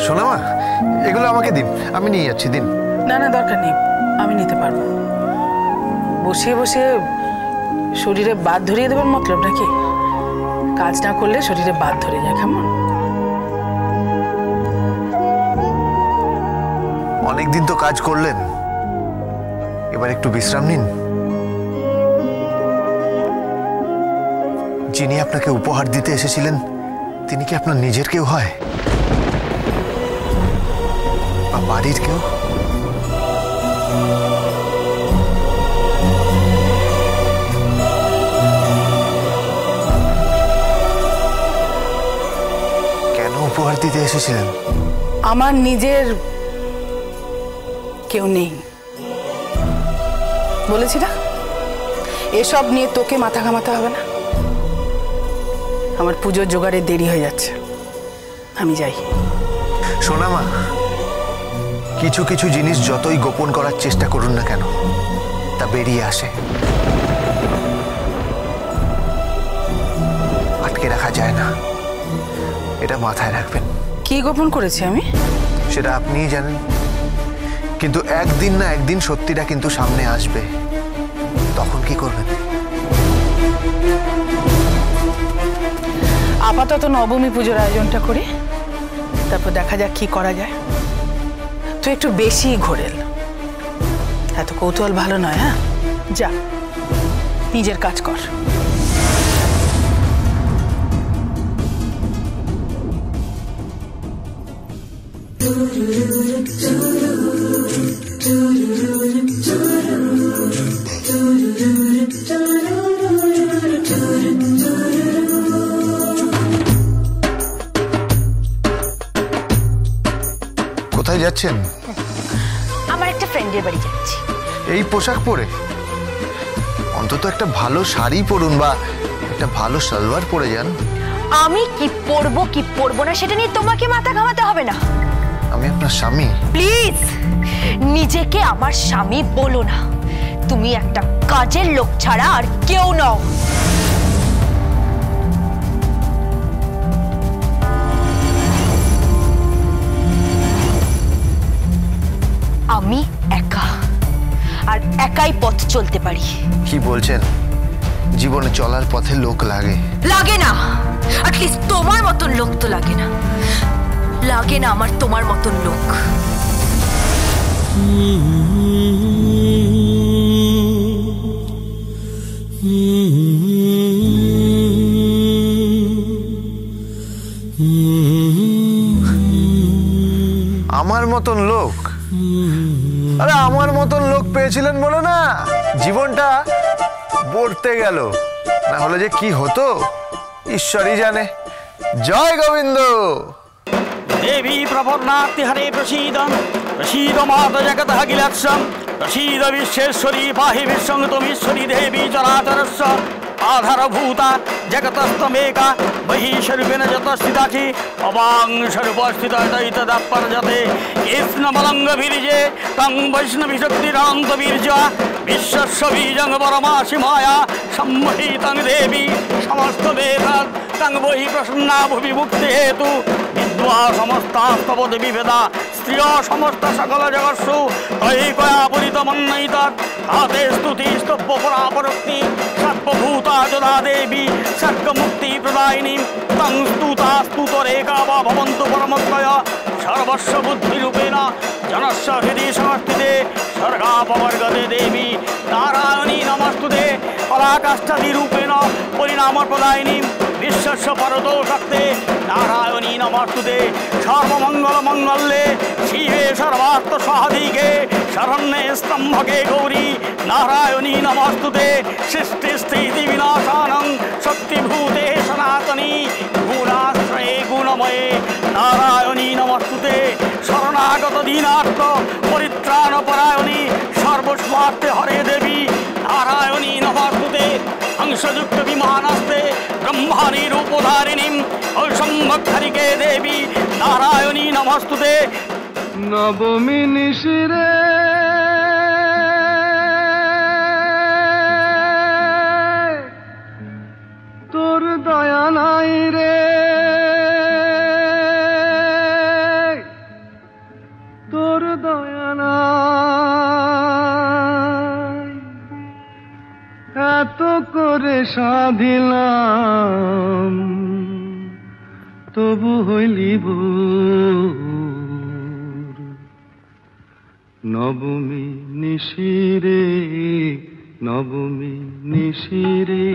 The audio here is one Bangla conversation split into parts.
শোনো মা, এগুলো আমাকে দিন, আমি নিয়ে যাচ্ছি। দিন। না না, দরকার নেই, আমি নিতে পারবো। বসিয়ে বসিয়ে শরীরে বাদ ধরিয়ে দেবার মতলব নাকি? কাজ না করলে শরীরে বাদ ধরে যায়। কেমন? অনেকদিন তো কাজ করলেন, এবার একটু বিশ্রাম নিন। যিনি আপনাকে উপহার দিতে এসেছিলেন তিনি কি আপনার নিজের কেউ হয়, বা বাড়ির কেউ? কেন উপহার দিতে এসেছিলেন? আমার নিজের কেউ নেই বলেছি না? এসব নিয়ে তোকে মাথা ঘামাতে হবে না। আমার পুজোর জোগাড়ে দেরি হয়ে যাচ্ছে, আমি যাই। শোনা মা, কিছু কিছু জিনিস যতই গোপন করার চেষ্টা করুন না কেন, তা বেরিয়ে আসে, আটকে রাখা যায় না। এটা মাথায় রাখবেন। কি গোপন করেছি আমি? সেটা আপনিই জানেন, কিন্তু একদিন না একদিন সত্যিটা কিন্তু সামনে আসবে। তখন কি করবেন? আপাতত নবমী পুজোর আয়োজনটা করি, তারপর দেখা যাক কি করা যায়। তুই একটু বেশি ঘোরেল, এত কৌতূহল ভালো নয়। হ্যাঁ, যা নিজের কাজ কর। কোথায় যাচ্ছেন? আমার একটা ফ্রেন্ডের বাড়ি যাচ্ছি। এই পোশাক পরে? অন্তত একটা ভালো শাড়ি পরুন, বা একটা ভালো সালোয়ার পরে যান। আমি কি পরবো না সেটা নিয়ে তোমাকে মাথা ঘামাতে হবে না। আমি আপনার স্বামী। প্লিজ নিজেকে আমার স্বামী বলো না। তুমি একটা কাজের লোক ছাড়া আর কেউ নও। আমি একা, আর একাই পথ চলতে পারি। কি বলছেন? জীবনে চলার পথে লোক লাগে। লাগে না, অ্যাটলিস্ট তোমার মতন লোক তো লাগে না। লাগে না আমার তোমার মতন লোক। আমার মতন লোক? আরে আমার মতন লোক পেয়েছিলেন বলে না জীবনটা বর্তে গেল, না হলে যে কি হতো ঈশ্বরই জানে। জয় গোবিন্দ। देवी प्रभुर्नाति हरे प्रसीद प्रसीद माता जगत अखिलक्षम प्रसीद विश्वेश्वरी पाहि विश्वं त्वमीश्वरी देवी चराचरस्य आधारभूता जगतस्तमेका बहिर्षरूपेण जतस्थिताखि अवां सर्वस्थिता दैतदपर्जते कृष्णमलङ्गवीर्ये तं वैष्णवीशक्तिरान्तवीर्या विश्वस्य बीजं परमासि माया सम्मोहितं देवी समस्तवेदात् तं बहि प्रसन्ना भुवि मुक्ति हेतु विद्वा समस्तास्तवति विभेदा स्त्रिया समस्त सकल जगत्सु तैकया पुरितमन्नयितात् ताते स्तुतिस्तव्यपरापरोक्ति सर्वभूता जदा देवी सर्गमुक्तिप्रदायिनी तं स्तुता स्तुतरेका वा भवन्तु परमत्वय सर्वस्व बुद्धिरूपेण जनस्य हृदि संस्थिते सर्गापवर्गते देवी नारायणी नमस्तुते पराकाष्ठादिरूपेण परिणामप्रदायिनी विश्वस्य परतो शक्ते नारायणी नमस्तुते सर्वमङ्गलमङ्गल्ये शिवे सर्वार्थसाधिके शरण्ये स्तम्भके गौरी नारायणी नमस्तुते सृष्टिस्थितिविनाशानं शक्तिभूते सनातनी गुणाश्रये गुणमये नारायणी नमस्तुते शरणागत दीनार्थ परित्राणपरायणी सर्वस्वार्थे हरे देवी नारायणी नमस्तुते अंशयुक्त विमानस्ते ब्रह्माणी रूपधारिणी औषम्भक्षरिके देवी नारायणी नमस्तुते। नवमी निशिरे तोर दया नाई रे সাধিলাম তবু হইলি ভোর নবমী নিশিরে নবমী নিশিরে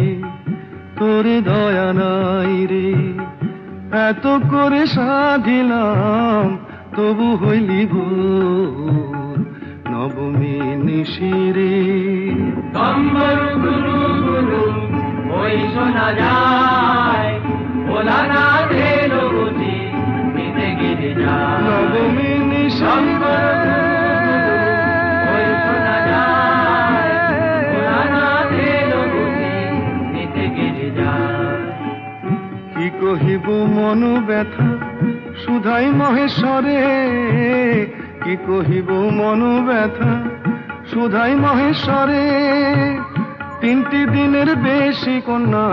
তোরে দয়া নাই রে এত করে সাধিলাম তবু হইলি ভোর নবমী নিশিরে কম্বল গুরু গুরু ওই শোনা যায় ভোলানা ধেল বুঝি মিতে গিরে যায় নবমী নিশিরে ওই শোনা যায় ভোলানা ধেল বুঝি মিতে গিরে যায় কি কহিব মন ব্যথা সুধাই মহেশ্বরে কি কহিব মন ব্যথা সুধাই মহেশ্বরে তিনটি দিনের বেশি কন্যা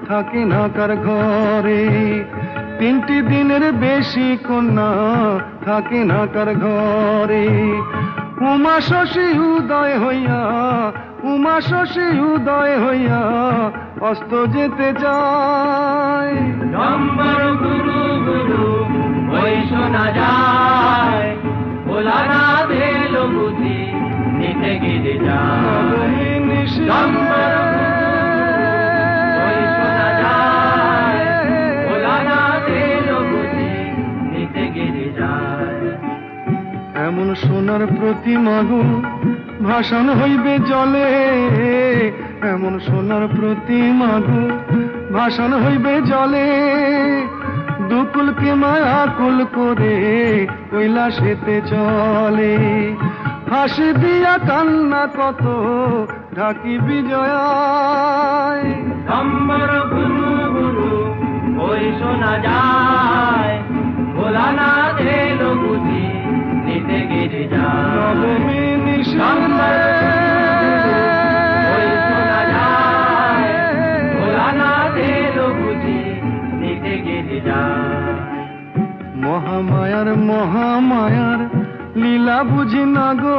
থাকে না কার ঘরে তিনটি দিনের বেশি কন্যা থাকে না কার ঘরে উমা শশী উদয় হইয়া উমা শশী উদয় হইয়া অস্ত যেতে যায় নম্বর গুরু গুরু ওই শোনা যায় ভোলানা ধেল বুঝি নিতে গিরে যায় নম্বর ওই শোনা যায় ভোলানা ধেল বুঝি নিতে গিরে যায় এমন সোনার প্রতিমা গো ভাষণ হইবে জলে এমন সোনার প্রতিমা গো ভাষণ হইবে জলে দুকুলকে মায়া কুল করে কৈলাসেতে চলে হাসি দিয়া কান্না কত ঢাকি বিজয় নম্বর গুরু গুরু ওই শোনা যায় ভোলানা ধেল বুঝি নিতে গিরে যায় নবমী নিশিরে ওই শোনা যায় ভোলানা ধেল বুঝি নিতে গিরে যায় মহামায়ার মহামায়ার লীলা বুঝি না গো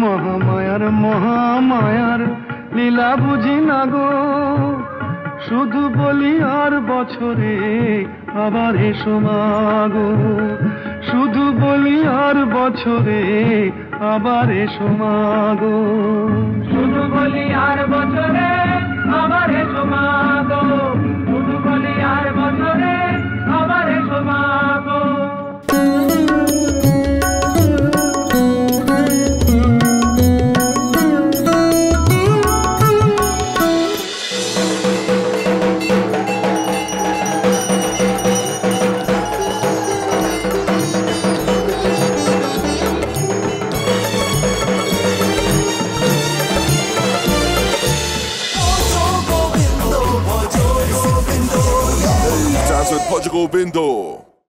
মহামায়ার মহামায়ার লীলা বুঝি না গো শুধু বলি আর বছরে আবার এসো মাগো শুধু বলি আর বছরে আবার এসো মাগো শুধু বলি আর বছরে আবার এসো মাগো শুধু বলি আর বছরে আবার এসো মাগো Portugal Bindo.